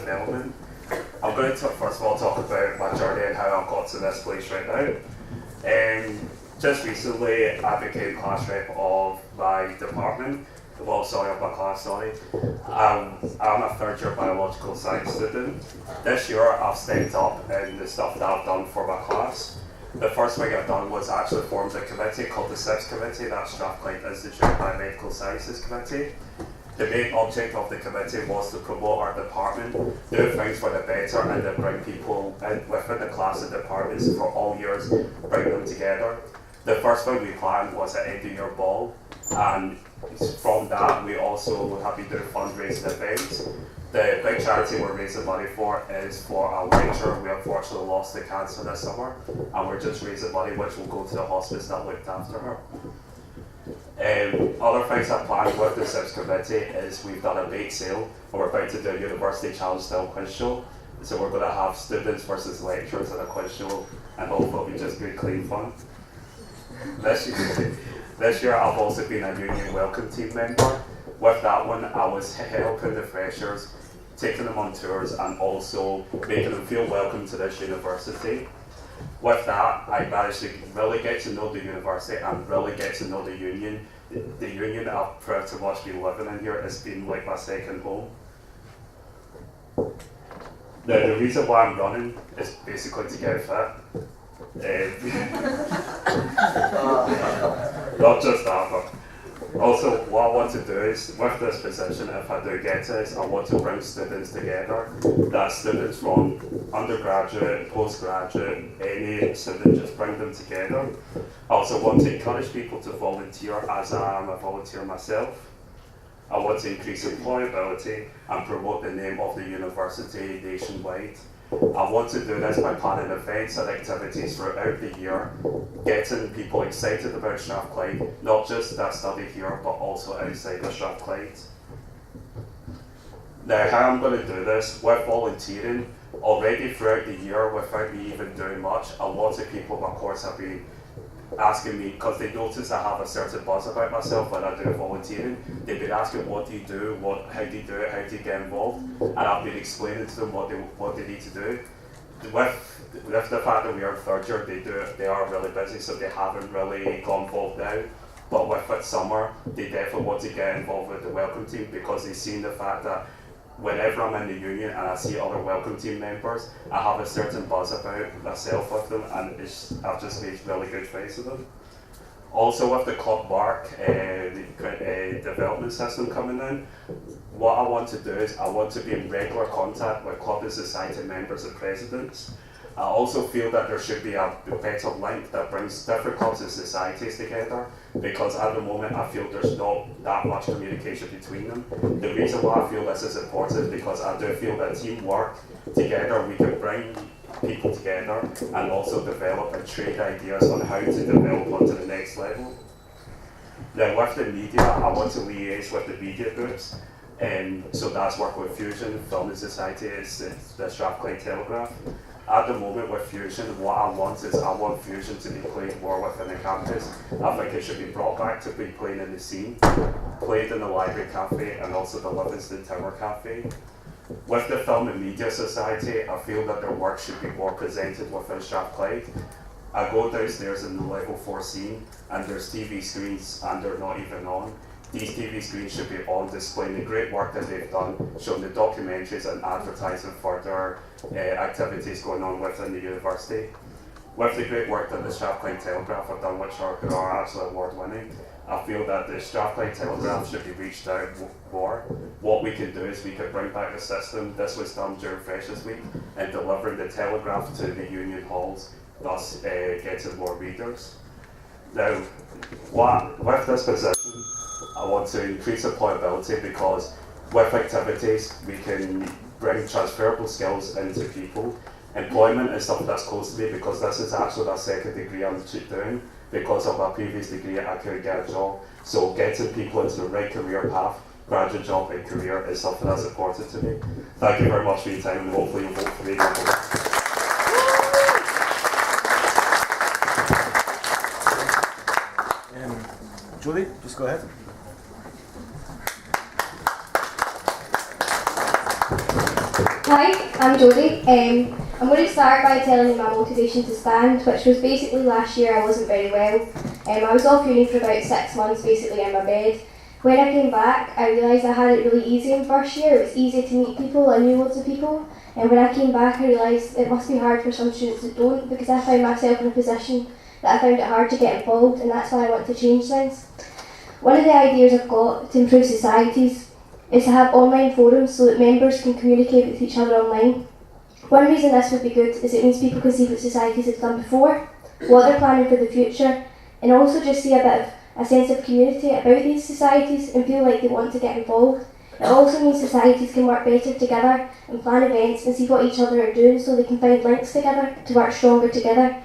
development. I'm going to first of all talk about my journey and how I got to this place right now. Just recently, I became class rep of my department. Well, sorry, of my class, sorry. I'm a third year biological science student. This year, I've stepped up in the stuff that I've done for my class. The first thing I've done was actually formed a committee called the SIPS Committee, that's Strathclyde Institute Biomedical Sciences Committee. The main object of the committee was to promote our department, do things for the better, and then bring people within the class and departments for all years, bring them together. The first thing we planned was an end-of-year ball, and from that we also have been doing fundraising events. The big charity we're raising money for is for a lecturer we unfortunately lost to cancer this summer, and we're just raising money which will go to the hospice that looked after her. Other things I planned with the SIPS committee is we've done a bake sale, and we're about to do a university challenge style quiz show. So we're going to have students versus lecturers in a quiz show, and hopefully it'll be just good, clean fun. This year I've also been a union welcome team member. With that one, I was helping the freshers, taking them on tours, and also making them feel welcome to this university. With that, I managed to really get to know the university and really get to know the union. The union I've pretty much been living in here has been like my second home. The reason why I'm running is basically to get fit. Not just that, but also what I want to do is, with this position, if I do get it, I want to bring students together. That's students from undergraduate, postgraduate, any student, just bring them together. I also want to encourage people to volunteer, as I am a volunteer myself. I want to increase employability and promote the name of the university nationwide. I want to do this by planning events and activities throughout the year, getting people excited about Strathclyde, not just that study here, but also outside of Strathclyde. Now, how I'm going to do this with volunteering, already throughout the year, without me even doing much, a lot of people, of course, have been asking me, because they notice I have a certain buzz about myself when I do volunteering. They've been asking, what do you do, how do you do it, how do you get involved, and I've been explaining to them what they need to do. With the fact that we are third year, they are really busy, so they haven't really got involved now. But with it summer, they definitely want to get involved with the welcome team, because they've seen the fact that whenever I'm in the union and I see other welcome team members, I have a certain buzz about myself with them, and I've just made really good friends with them. Also with the club work, the development system coming in, what I want to do is I want to be in regular contact with club and society members and presidents. I also feel that there should be a better link that brings different clubs and societies together, because at the moment I feel there's not that much communication between them. The reason why I feel this is important is because I do feel that teamwork together, we can bring people together and also develop and trade ideas on how to develop onto the next level. Now with the media, I want to liaise with the media groups, and so that's work with Fusion, Film and Society, it's the Strathclyde Telegraph. At the moment with Fusion, what I want Fusion to be played more within the campus. I think it should be brought back to be played in the scene, played in the Library Cafe and also the Livingston Tower Cafe. With the Film and Media Society, I feel that their work should be more presented within Strathclyde. I go downstairs in the level 4 scene and there's TV screens and they're not even on. These TV screens should be on, displaying the great work that they've done, showing the documentaries and advertising further activities going on within the university. With the great work that the Strathclyde Telegraph have done, which are actually award-winning, I feel that the Strathclyde Telegraph should be reached out more. What we can do is we can bring back the system. This was done during Freshers Week, and delivering the Telegraph to the union halls, thus getting more readers. Now, with this position, I want to increase employability, because with activities we can bring transferable skills into people. Employment is something that's close to me, because this is actually my second degree I'm doing. Because of my previous degree, I couldn't get a job. So getting people into the right career path, graduate job and career, is something that's important to me. Thank you very much for your time, and hopefully you'll vote for me. Julie, just go ahead. Hi, I'm Jodie. I'm going to start by telling you my motivation to stand, which was basically last year I wasn't very well. I was off uni for about 6 months, basically in my bed. When I came back, I realised I had it really easy in first year. It was easy to meet people, I knew loads of people. And when I came back, I realised it must be hard for some students that don't, because I found myself in a position that I found it hard to get involved, and that's why I want to change things. One of the ideas I've got to improve societies is to have online forums so that members can communicate with each other online. One reason this would be good is it means people can see what societies have done before, what they're planning for the future, and also just see a bit of a sense of community about these societies and feel like they want to get involved. It also means societies can work better together and plan events and see what each other are doing so they can find links together to work stronger together.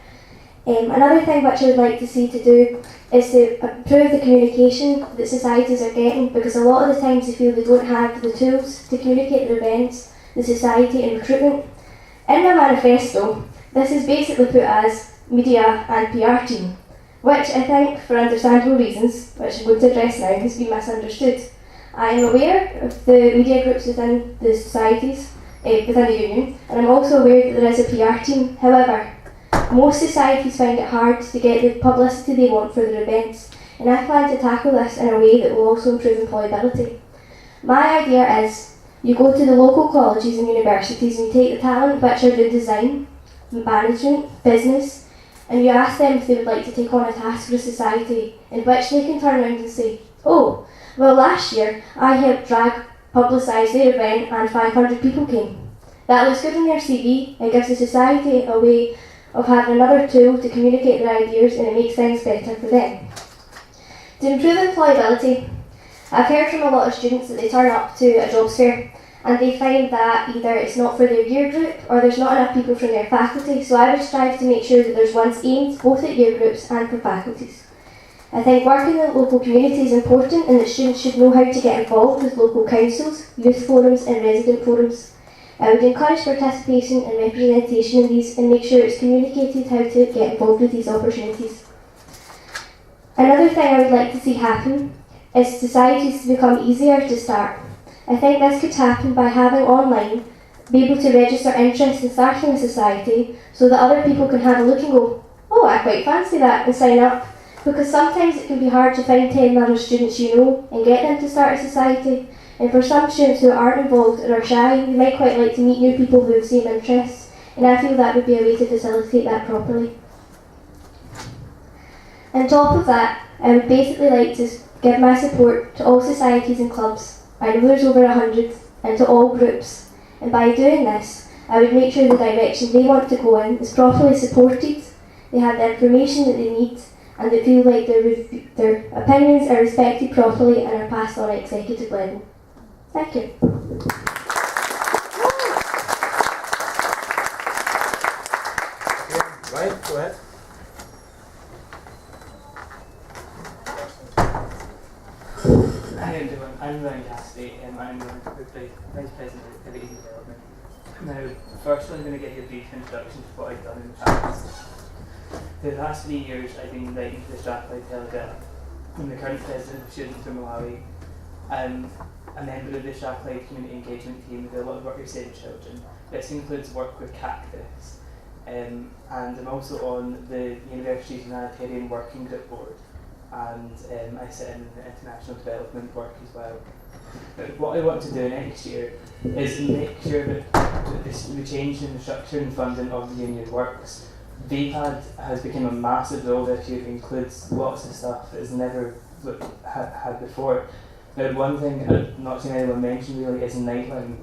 Another thing which I would like to see to do is to improve the communication that societies are getting, because a lot of the times they feel they don't have the tools to communicate their events, the society and recruitment. In my manifesto, this is basically put as media and PR team, which I think, for understandable reasons, which I'm going to address now, has been misunderstood. I am aware of the media groups within the societies, within the union, and I'm also aware that there is a PR team. However, most societies find it hard to get the publicity they want for their events, and I plan to tackle this in a way that will also improve employability. My idea is you go to the local colleges and universities and you take the talent which are in design, management, business, and you ask them if they would like to take on a task for a society in which they can turn around and say, oh, well, last year I helped drag publicise their event and 500 people came. That looks good on their CV and gives the society a way of having another tool to communicate their ideas, and it makes things better for them. To improve employability, I've heard from a lot of students that they turn up to a jobs fair and they find that either it's not for their year group or there's not enough people from their faculty, so I would strive to make sure that there's ones aimed both at year groups and for faculties. I think working in the local community is important, and that students should know how to get involved with local councils, youth forums and resident forums. I would encourage participation and representation in these and make sure it's communicated how to get involved with these opportunities. Another thing I would like to see happen is societies to become easier to start. I think this could happen by having online, be able to register interest in starting a society so that other people can have a look and go, oh, I quite fancy that, and sign up. Because sometimes it can be hard to find 10 other students you know and get them to start a society. And for some students who aren't involved or are shy, they might quite like to meet new people who have the same interests, and I feel that would be a way to facilitate that properly. On top of that, I would basically like to give my support to all societies and clubs. I know there's over 100, and to all groups. And by doing this, I would make sure the direction they want to go in is properly supported, they have the information that they need, and they feel like their opinions are respected properly and are passed on at executive level. Thank you. Right, go ahead. Hi everyone, I'm Ryan Cassidy and I'm the Vice President of Activity and Development. Now, firstly I'm going to give you a brief introduction to what I've done in the past. For the last 3 years I've been writing for the Strathclyde Telegraph. I'm the current President of Students from Malawi. I'm a member of the Strathclyde Community Engagement Team with a lot of work with Saving Children. This includes work with Cactus, and I'm also on the University's Humanitarian Working Group Board, and I sit in the international development work as well. But what I want to do next year is make sure that the change in the structure and funding of the union works. VPAD has become a massive role this year. It includes lots of stuff that has never had before. Now, one thing I've not seen anyone mention really is nightline.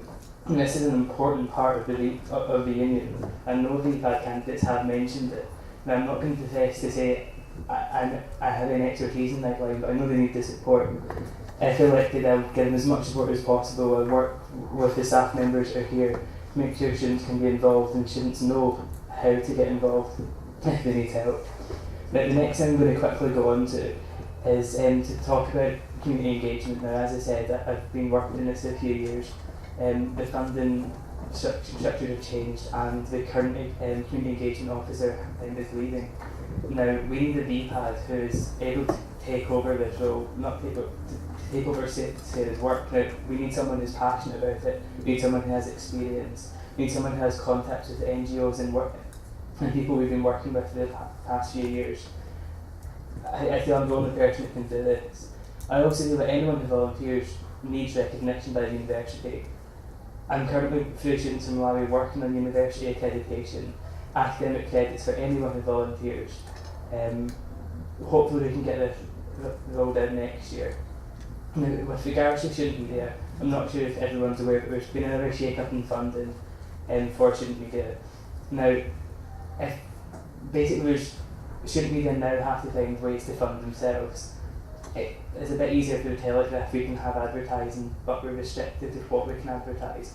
And this is an important part of the union. I know VPAD candidates have mentioned it. Now, I'm not going to profess to say I have any expertise in nightline, but I know they need the support. If elected, I'll give them as much support as possible. I'll work with the staff members who are here to make sure students can be involved and students know how to get involved if they need help. Now, the next thing I'm going to quickly go on to is to talk about community engagement. Now, as I said, I've been working in this for a few years. The funding structures have changed and the current community engagement officer is leaving. Now, we need a VPAD who is able to take over this role, not take over, to take over Sarah's work. Now, we need someone who's passionate about it, we need someone who has experience, we need someone who has contacts with NGOs and work and people we've been working with for the past few years. I feel I'm the only person who can do this. I also feel that anyone who volunteers needs recognition by the university. I'm currently through students in Malawi working on university accreditation, academic credits for anyone who volunteers. Hopefully we can get this rolled out next year. Now, with regards to student media, I'm not sure if everyone's aware, but there's been another shake-up in funding for student media. Now, if basically student media now have to find ways to fund themselves. It's a bit easier through Telegraph, we can have advertising, but we're restricted to what we can advertise.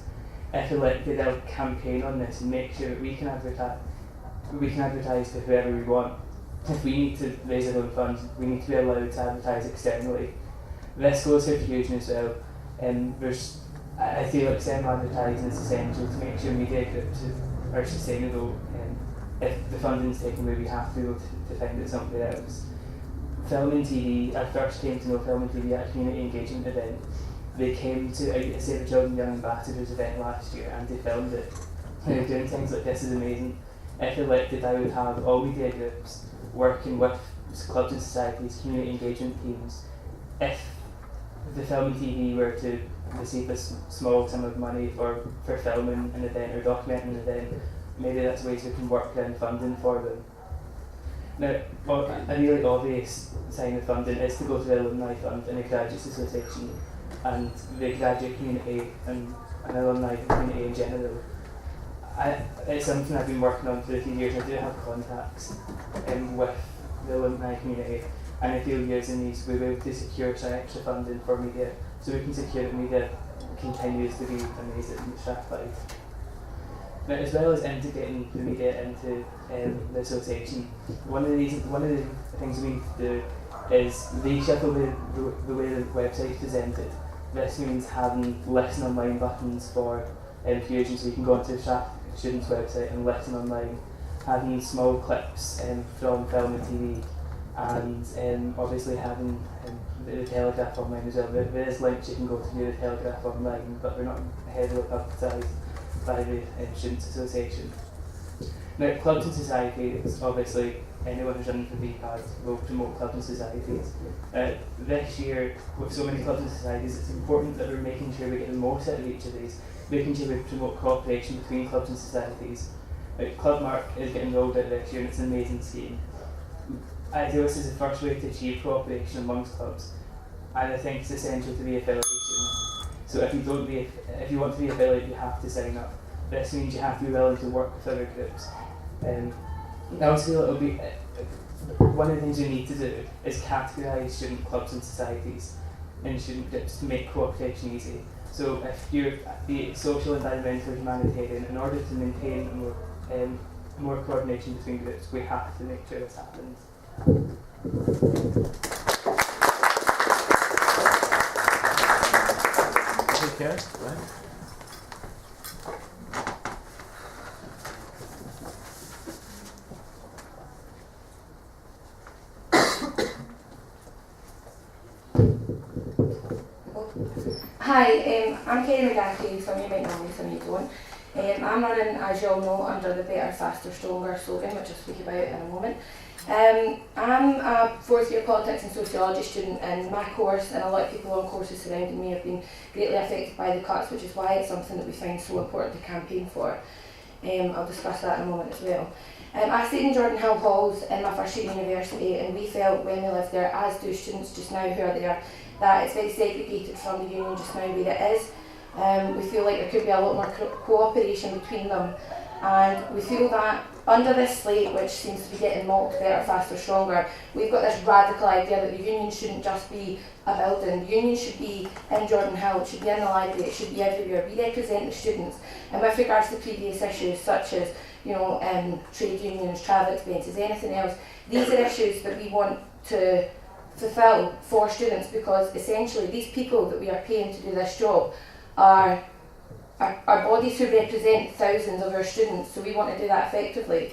If elected, they'll campaign on this and make sure that we can advertise to whoever we want. If we need to raise our own funds, we need to be allowed to advertise externally. This goes for Fusion as well. I feel like STEM advertising is essential to make sure media groups are sustainable. If the funding's taken away, we have to be able to find it somewhere else. Film and TV, I first came to know film and TV at a community engagement event. They came to a Save the Children Young Ambassadors event last year and they filmed it. And doing things like this is amazing. If elected, I would have all media groups working with clubs and societies, community engagement teams. If the film and TV were to receive a small sum of money for filming an event or documenting an event, maybe that's ways we can work around funding for them. Now, a really obvious sign of funding is to go to the Alumni Fund and the Graduates Association and the graduate community and an alumni community in general. It's something I've been working on for a few years. I do have contacts with the alumni community, and I feel using these we'll be able to secure some extra funding for media so we can secure that media continues to be amazing in Strathclyde. Now, as well as integrating the media into the association, one of the things we need to do is reshuffle the way the website is presented. This means having listen online buttons for Fusion, so you can go onto the student's website and listen online, having small clips from film and TV, and obviously having the Telegraph online as well. There is links you can go to view the Telegraph online, but they're not heavily publicised by the Students' Association. Now, clubs and societies, obviously anyone who's running for VPAD will promote clubs and societies. This year, with so many clubs and societies, it's important that we're making sure we get the most out of each of these, making sure we promote cooperation between clubs and societies. Club Mark is getting rolled out this year and it's an amazing scheme. I feel this is the first way to achieve cooperation amongst clubs, and I think it's essential to be affiliation. So if you want to be affiliated, you have to sign up. This means you have to be willing to work with other groups. I also feel it'll be one of the things we need to do is categorise student clubs and societies in student groups to make cooperation easy. So if you're the social, environmental, humanitarian, in order to maintain more coordination between groups, we have to make sure this happens. Okay, right. Hi, I'm Kerry McGarty, some of you might know me, some of you don't. I'm running, as you all know, under the Better, Faster, Stronger slogan, which I'll speak about in a moment. I'm a fourth year politics and sociology student, and my course and a lot of people on courses surrounding me have been greatly affected by the cuts, which is why it's something that we find so important to campaign for. I'll discuss that in a moment as well. I stayed in Jordan Hill Halls in my first year at university, and we felt when we lived there, as do students just now who are there, that it's very segregated from the union just now where it is. We feel like there could be a lot more cooperation between them, and we feel that under this slate, which seems to be getting mocked, Better, Faster, Stronger, we've got this radical idea that the union shouldn't just be a building. The union should be in Jordan Hill, it should be in the library, it should be everywhere. We represent the students, and with regards to previous issues such as trade unions, travel expenses, anything else, these are issues that we want to fulfil for students, because essentially these people that we are paying to do this job are bodies who represent thousands of our students, so we want to do that effectively.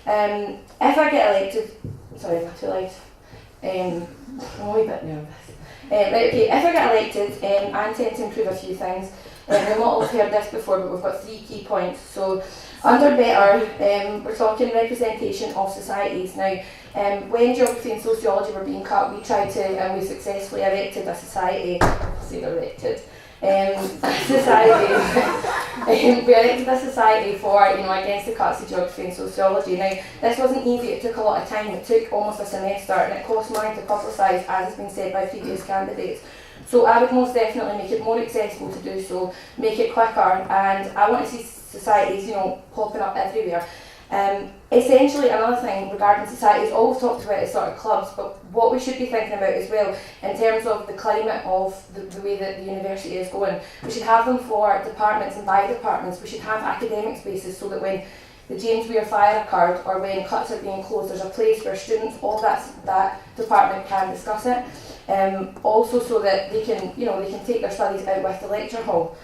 If I get elected, sorry, am I too loud? I'm a wee bit nervous. Right, okay, if I get elected, I intend to improve a few things. We might have heard this before, but we've got 3 key points. So, under better, we're talking representation of societies. Now, when geography and sociology were being cut, we tried to, and we successfully erected a society, we erected a society for, against the cuts to geography and sociology. Now, this wasn't easy, it took a lot of time, it took almost a semester, and it cost money to publicise, as has been said by previous candidates. So I would most definitely make it more accessible to do so, make it quicker, and I want to see societies, popping up everywhere. Essentially, another thing regarding societies, all we've talked about is sort of clubs, but what we should be thinking about as well, in terms of the climate of the way that the university is going, we should have them for departments and by departments. We should have academic spaces so that when the James Weir fire occurred or when cuts are being closed, there's a place where students of that department can discuss it. Also so that they can take their studies out with the lecture hall.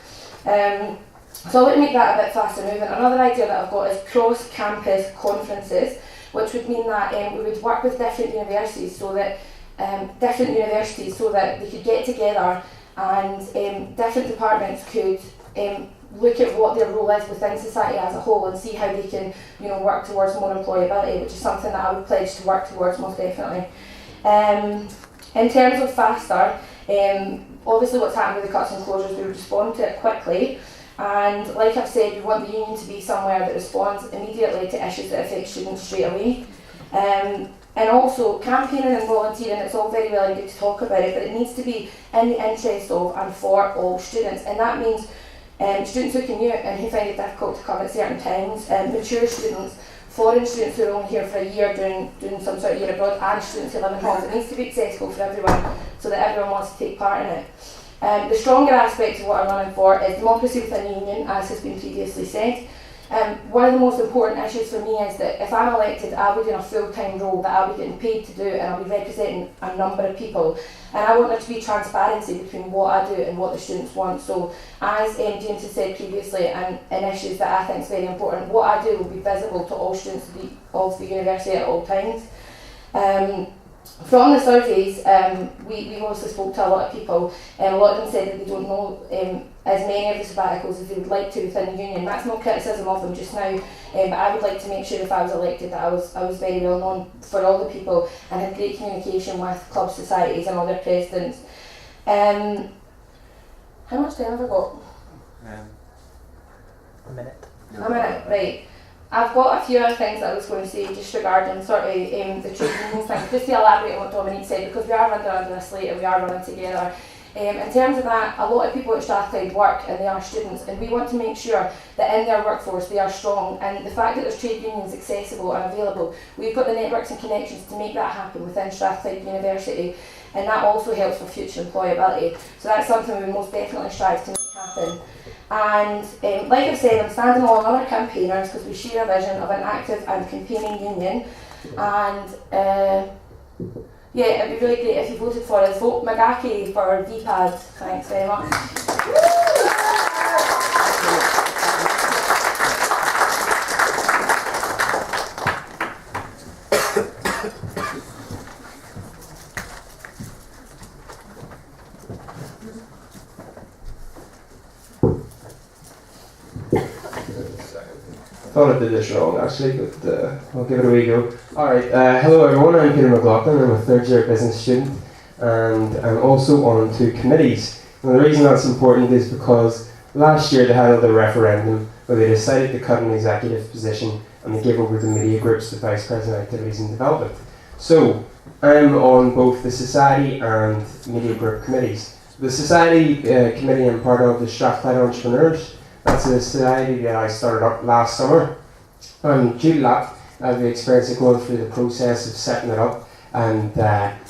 So I want to make that a bit faster moving. Another idea that I've got is cross-campus conferences, which would mean that we would work with different universities so that they could get together and different departments could look at what their role is within society as a whole and see how they can work towards more employability, which is something that I would pledge to work towards most definitely. In terms of faster, obviously what's happened with the cuts and closures, we respond to it quickly. And like I've said, we want the union to be somewhere that responds immediately to issues that affect students straight away. And also campaigning and volunteering, it's all very well and good to talk about it, but it needs to be in the interest of and for all students. And that means students who commute and who find it difficult to come at certain times, mature students, foreign students who are only here for a year doing some sort of year abroad, and students who live in halls. It needs to be accessible for everyone so that everyone wants to take part in it. The stronger aspect of what I'm running for is democracy within the union, as has been previously said. One of the most important issues for me is that if I'm elected, I'll be doing a full-time role that I'll be getting paid to do, and I'll be representing a number of people. And I want there to be transparency between what I do and what the students want. So, as James has said previously, and in issues that I think is very important, what I do will be visible to all students of the university at all times. From the surveys, we mostly spoke to a lot of people, and a lot of them said that they don't know as many of the sabbaticals as they would like to within the union. That's no criticism of them just now, but I would like to make sure if I was elected that I was very well known for all the people and had great communication with club societies and all their presidents. How much time have I got? A minute. A minute, right. I've got a few other things that I was going to say just regarding sort of the trade union thing, just to elaborate on what Dominique said, because we are under a slate and we are running together. In terms of that, a lot of people at Strathclyde work and they are students, and we want to make sure that in their workforce they are strong, and the fact that there's trade unions accessible and available, we've got the networks and connections to make that happen within Strathclyde University, and that also helps for future employability. So that's something we most definitely strive to make happen. And like I said, I'm standing along other campaigners because we share a vision of an active and campaigning union. And yeah, it'd be really great if you voted for us. Vote Magaki for VPAD. Thanks very much. I thought I did this wrong actually, but I'll give it a wee go. Alright, hello everyone, I'm Peter McLaughlin, I'm a third year business student, and I'm also on 2 committees. And the reason that's important is because last year they held a referendum where they decided to cut an executive position and they gave over the media groups the Vice President Activities and Development. So, I'm on both the Society and Media Group committees. The Society committee I'm part of is Strathclyde Entrepreneurs. That's a society that I started up last summer. And due to that, I've the experience of going through the process of setting it up and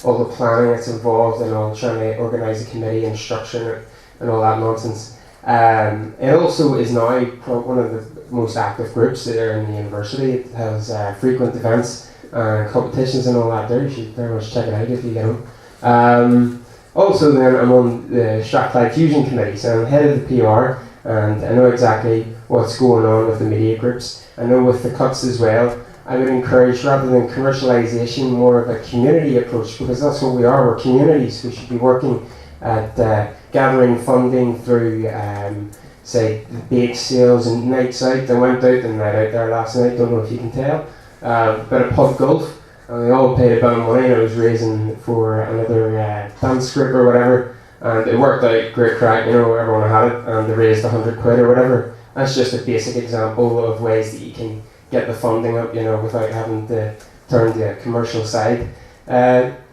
all the planning that's involved and all trying to organise a committee and structure it and all that nonsense. It also is now one of the most active groups there in the university. It has frequent events and competitions and all that there. You should very much check it out if you get them. Also then I'm on the Strathclyde Fusion Committee, so I'm head of the PR. And I know exactly what's going on with the media groups. I know with the cuts as well, I would encourage, rather than commercialisation, more of a community approach, because that's what we are. We're communities. We should be working at gathering funding through, say, bake sales and nights out. I went out and night out there last night, don't know if you can tell. Bit of pub golf, and we all paid a bit of money, and I was raising for another dance group or whatever, and it worked out great crack, you know, everyone had it, and they raised 100 quid or whatever. That's just a basic example of ways that you can get the funding up, you know, without having to turn to the commercial side.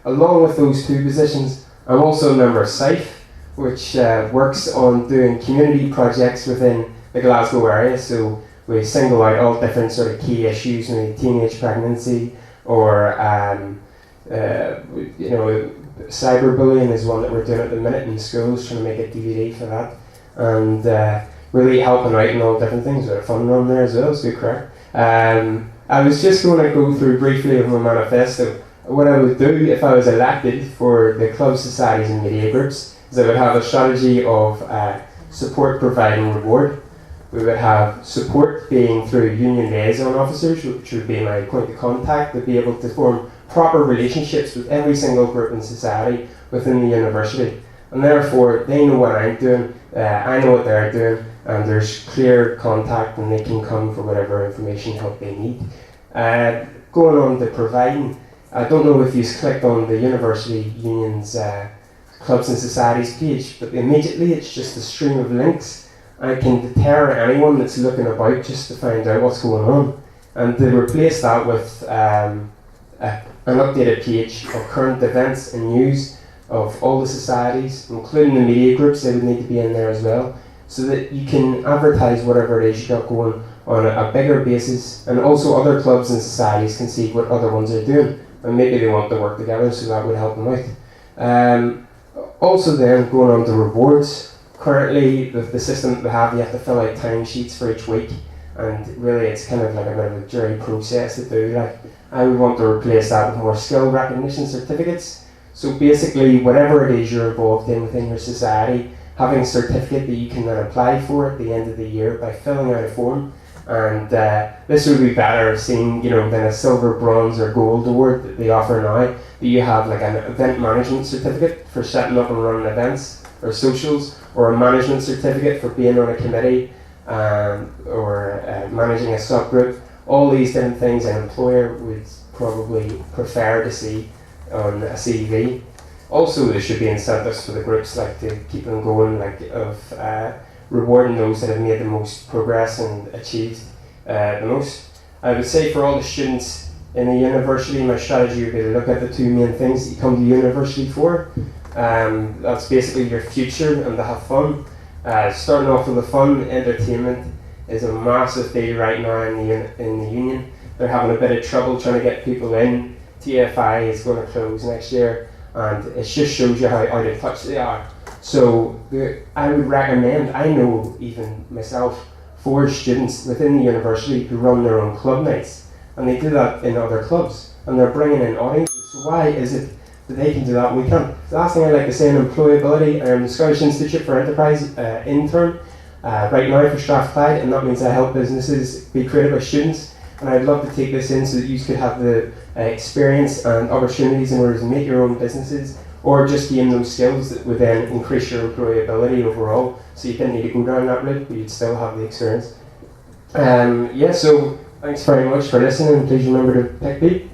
Along with those two positions, I'm also a member of SIFE, which works on doing community projects within the Glasgow area. So we single out all different sort of key issues, maybe teenage pregnancy, or you know, cyberbullying is one that we're doing at the minute in schools, trying to make a DVD for that, and really helping out in all different things. We're funding on there as well, so correct. I was just going to go through briefly of my manifesto. What I would do if I was elected for the club, societies and media groups is I would have a strategy of support, provide and reward. We would have support being through union liaison officers, which would be my point of contact, to be able to form proper relationships with every single group in society within the university. And therefore, they know what I'm doing, I know what they're doing, and there's clear contact and they can come for whatever information help they need. Going on to providing, I don't know if you've clicked on the university union's clubs and societies page, but immediately it's just a stream of links. I can deter anyone that's looking about just to find out what's going on, and to replace that with an updated page of current events and news of all the societies, including the media groups. They would need to be in there as well, so that you can advertise whatever it is you got going on a bigger basis, and also other clubs and societies can see what other ones are doing, and maybe they want to work together, so that would help them out. Also then, going on to rewards, currently the system that we have, you have to fill out timesheets for each week, and really it's kind of like a bit of a jury process to do. Like, I would want to replace that with more skill recognition certificates. So basically, whatever it is you're involved in within your society, having a certificate that you can then apply for at the end of the year by filling out a form. And this would be better seen, you know, than a silver, bronze or gold award that they offer now. That you have like an event management certificate for setting up and running events or socials, or a management certificate for being on a committee, or managing a subgroup. All these different things an employer would probably prefer to see on a CV. Also, there should be incentives for the groups, like to keep them going, like of rewarding those that have made the most progress and achieved the most. I would say for all the students in the university, my strategy would be to look at the two main things that you come to university for. That's basically your future and to have fun. Starting off with the fun, entertainment is a massive deal right now in the union. They're having a bit of trouble trying to get people in. TFI is going to close next year, and it just shows you how out of touch they are. So I would recommend, I know even myself, 4 students within the university who run their own club nights, and they do that in other clubs, and they're bringing in audiences. So why is it that they can do that and we can't? The last thing I'd like to say in employability, I'm the Scottish Institute for Enterprise intern right now for Strathclyde, and that means I help businesses be created by students, and I'd love to take this in so that you could have the experience and opportunities in order to make your own businesses, or just gain those skills that would then increase your employability overall, so you didn't need to go down that route, but you'd still have the experience. So thanks very much for listening, and please remember to pick beat.